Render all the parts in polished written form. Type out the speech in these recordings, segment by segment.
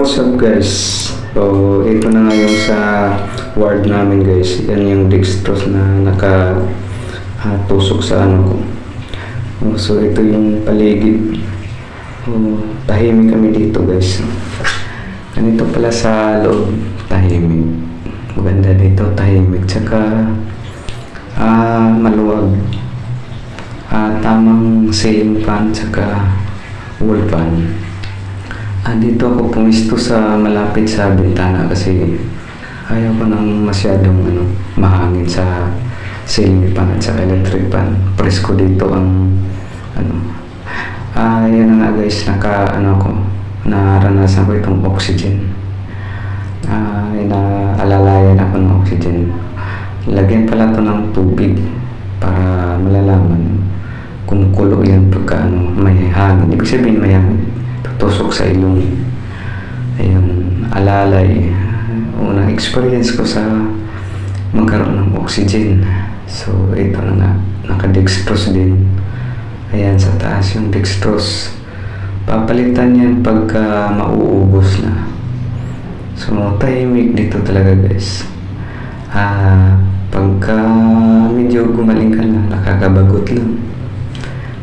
what's up guys? So, ito na nga yung sa ward namin guys. Yan yung dextrose na tusok sa ano ko. So, ito yung paligid. Tahimik kami dito guys. Ganito pala sa loob, tahimik. Maganda dito, tahimik. Tsaka, maluwag. Tamang ceiling fan, tsaka wall fan. Dito ako pumisto sa malapit sa bintana kasi ayaw ko nang masyadong mahangin sa ceiling fan at sa electric fan. Presko dito ang yan na nga guys, naranasan ko itong oxygen. Alalayan ako ng oxygen. Lagyan pala to ng tubig para malalaman kung kulo yan pagka may hangin. Ibig sabihin may hangin. Tusok sa ilong. Ayun, alalay. Unang experience ko sa magkaroon ng oxygen. So, ito na nga. Naka-dextrose din. Ayan, sa taas yung dextrose. Papalitan yan pagka mauubos na. So, tahimik dito talaga guys. Pagka medyo gumaling ka na, nakakabagot lang.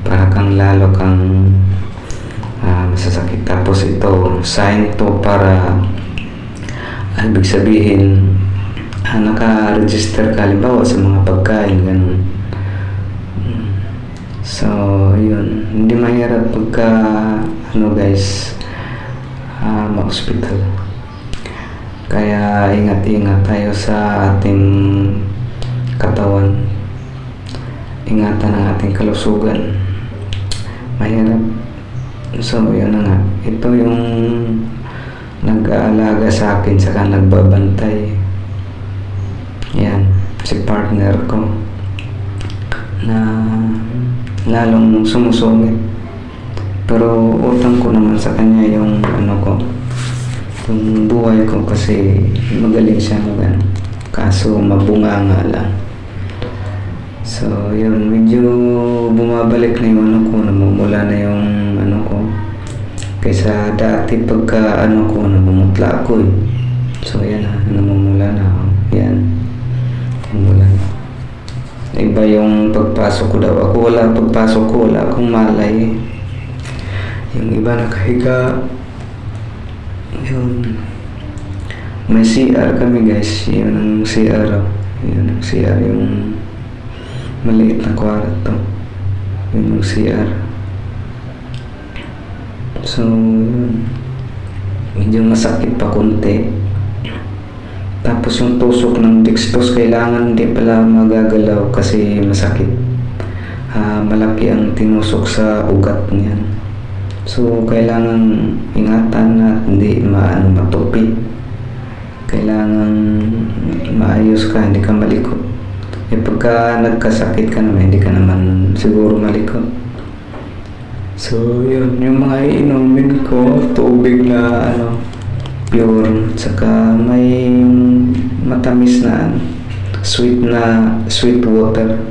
Para kang lalo kang masasakit. Tapos ito, sign to para ibig sabihin naka-register ka halimbawa sa mga pagkain, ganun. So, yun. Hindi mahirap pagka guys, ma-hospital. Kaya ingat-ingat tayo sa ating katawan. Ingatan ang ating kalusugan. Mahirap. So, yun na nga. Ito yung nag-aalaga sa akin saka nagbabantay. Yan. Si partner ko na lalong sumusungit. Pero utang ko naman sa kanya yung yung buhay ko kasi magaling siya kaso mabunganga lang. So, yun, medyo bumabalik na yung ko, namumula na yung ko. Kaysa dati pagka namumutla ako eh. So, yan namumula na. Yan. Namumula na. Iba yung pagpasok ko daw. Pagpasok ko, wala akong malay. Yung iba nakahiga. Yun. May CR kami guys. Yun ang CR. Yun ang CR yung maliit na kwarto. Yun yung CR. So, yun. Medyo masakit pa konti. Tapos yung tusok ng dextrose kailangan hindi pala magagalaw kasi masakit. Malaki ang tinusok sa ugat niyan. So, kailangan ingatan na hindi matupi. Kailangan maayos ka, hindi ka malikot. Pagka nagkasakit ka naman, hindi ka naman siguro malikot. So, yun. Yung mga iinumin ko, tubig na pure. Tsaka may matamis na sweet water.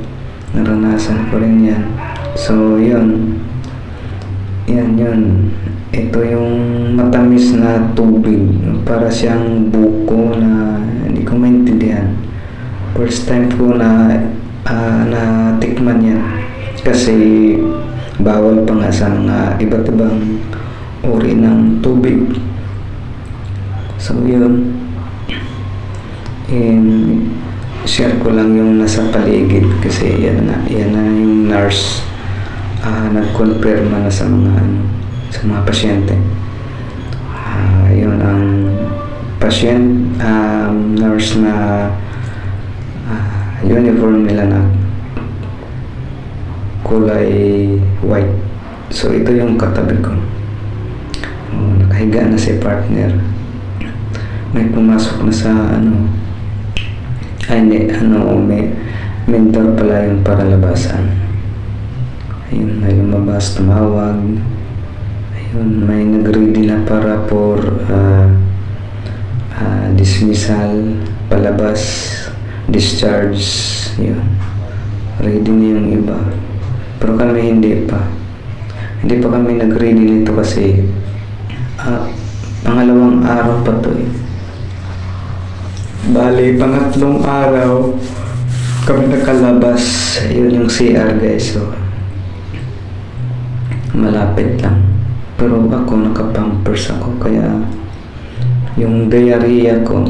Naranasan ko rin yan. So, yun. Yan, yun. Ito yung matamis na tubig. Para siyang buko na hindi ko maintindihan. First time ko na tikman yan. Kasi bawal pa nga sa mga iba't ibang uri ng tubig. So, yun. Share ko lang yung nasa paligid kasi yan na yung nurse nag-confirma na sa mga pasyente. Yun ang patient, nurse na uniform nila na kulay white. So, ito yung katabi ko. Nakahiga na si partner. May pumasok na sa may mentor pala yung para labasan. Ayun, may lumabas, tumawag. Ayun, may nag-ready na para for dismissal, palabas, discharge. Yun. Ready na yung iba. Pero kami hindi pa. Hindi pa kami nag-ready nito kasi Pangalawang araw pa to eh. Bali, pangatlong araw kami nakalabas. Yun yung CR guys. So, malapit lang. Pero ako nakapampers ako. Kaya yung diarrhea ko,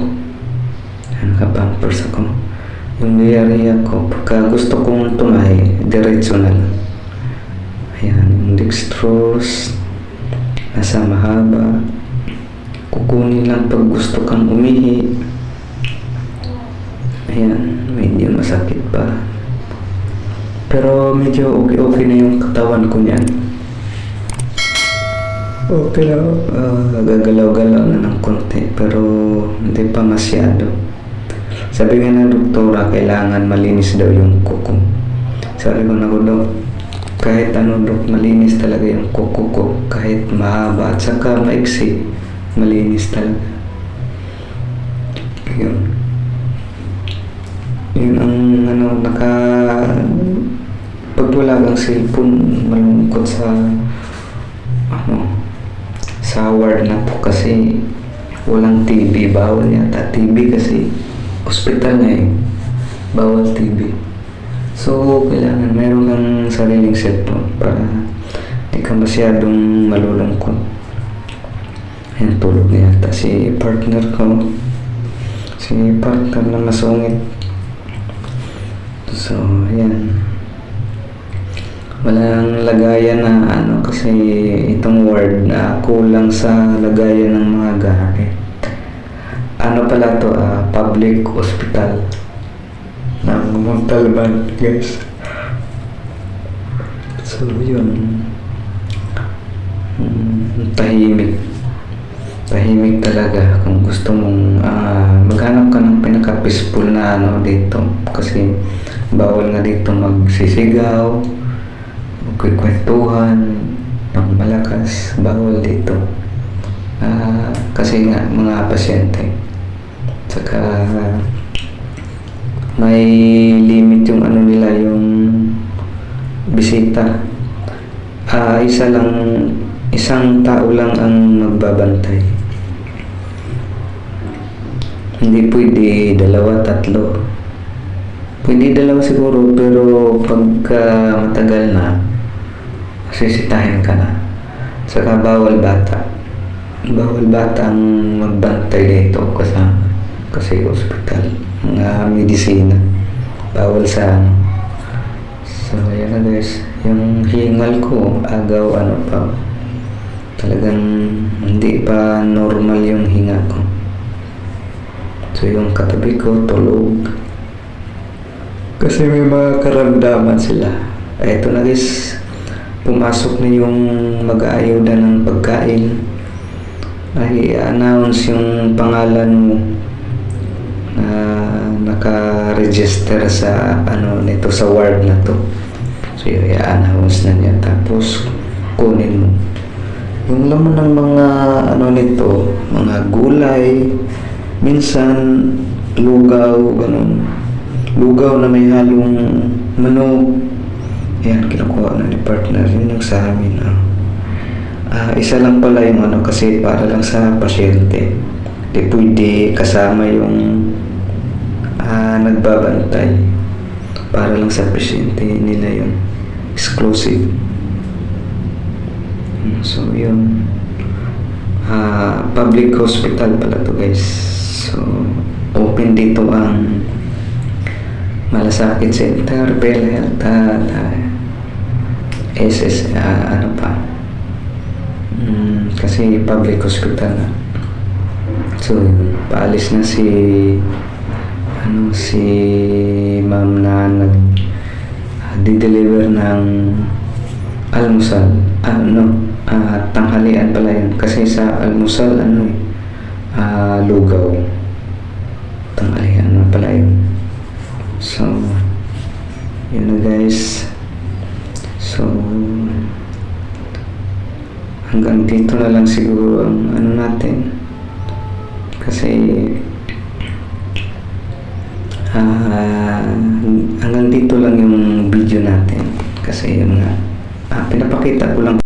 nakapampers ako. Yung diarrhea ko, pagka gusto kong tumahi, diretso na lang. Ayan, yung dextrose, nasa mahaba. Kukunin lang pag gusto kang umihi. Ayan, medyo masakit pa. Pero medyo okay na yung katawan ko niyan. Okay na. Gagalaw-galaw na ng konti, pero hindi pa masyado. Sabi nga ng doktora, kailangan malinis daw yung kuko. Sabi ko na Dok, kahit ano Dok, malinis talaga yung kuko ko. Kahit mahaba at saka maiksi, malinis talaga. Yun ang pag wala kang cellphone, malungkot sa ward na to kasi walang TV, bawal yata TV kasi hospital na eh, bawal TV. So kailangan meron kang sariling cellphone para di ka masyadong malulungkot. Ayan, tulog na yata si partner na masungit. So ayan, walang lagayan na kasi itong ward na kulang sa lagayan ng mga gamit. Pala to, public hospital ng Montalban guys. So yun, tahimik talaga. Kung gusto mong maghanap ka ng pinaka-peaceful na dito, kasi bawal nga dito magsisigaw, magkikwentuhan ng malakas, bawal dito. Kasi nga mga pasyente, saka may limit yung nila, yung bisita. Isang tao lang ang magbabantay. Hindi pwede dalawa, tatlo. Pwede dalawa siguro, pero pagka matagal na, sisitahin ka na. Saka bawal bata. Bawal bata ang magbantay dito kasi hospital. Mga medisina. Bawal sa So, yan na guys. Yung hingal ko, agaw pa. Talagang hindi pa normal yung hinga ko. So, yung katabi ko, tulog. Kasi may mga karamdaman sila. Eto na guys, pumasok na yung mag-aayuda ng pagkain. Ay i-announce yung pangalan mo na naka-register sa nito sa ward na to. So i-announce na niya, tapos kunin mo yung laman ng mga nito, mga gulay, minsan lugaw, ganun. Lugaw na may halong manok. Yan, kinukuha na ni partner. Yun yung sa amin. Isa lang pala yung kasi para lang sa pasyente. Di pwede kasama yung nagbabantay. Para lang sa pasyente nila yun. Exclusive. So yun. Public hospital pala to guys. So open dito ang Malasakit Center, PhilHealth, SS, kasi public hospital na. So paalis na si ma'am na nag-deliver ng almusal. Tanghalian pala yun. Kasi sa almusal, lugaw. Tanghalian na pala yun. So, yun na guys. So, hanggang dito na lang siguro ang natin. Kasi, hanggang dito lang yung video natin. Kasi yun nga, pinapakita ko lang